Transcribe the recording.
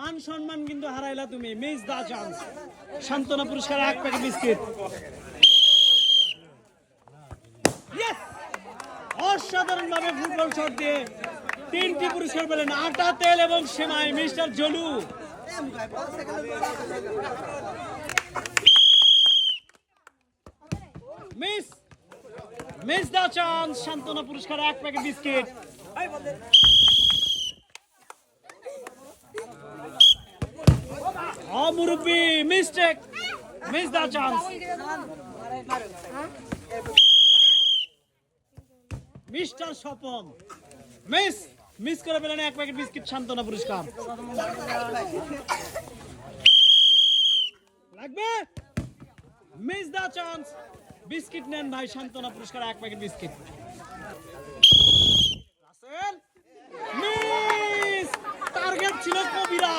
মান সম্মান কিন্তু হারাইলা তুমি। মিস দা চান্স। সান্ত্বনা পুরস্কার 1 প্যাকেট বিস্কিট। অসাধারণ ভাবে ফুটবল শট দিয়ে 3টি পুরস্কার পেলেন আটা, তেল এবং সেমাই মিস্টার জলু। মিস দা চান্স। সান্ত্বনা পুরস্কার 1 প্যাকেট বিস্কিট। মুরব্বী মিস্টেক। মিস দা চান্স। মিস্টার স্বপন মিস করে পেলেন 1 প্যাকেট বিস্কিট। সান্ত্বনা পুরস্কার লাগবে। মিস দা চান্স। বিস্কিট নেন ভাই। সান্ত্বনা পুরস্কার 1 packet biscuit. Russell miss. Target ছিল কবিরা।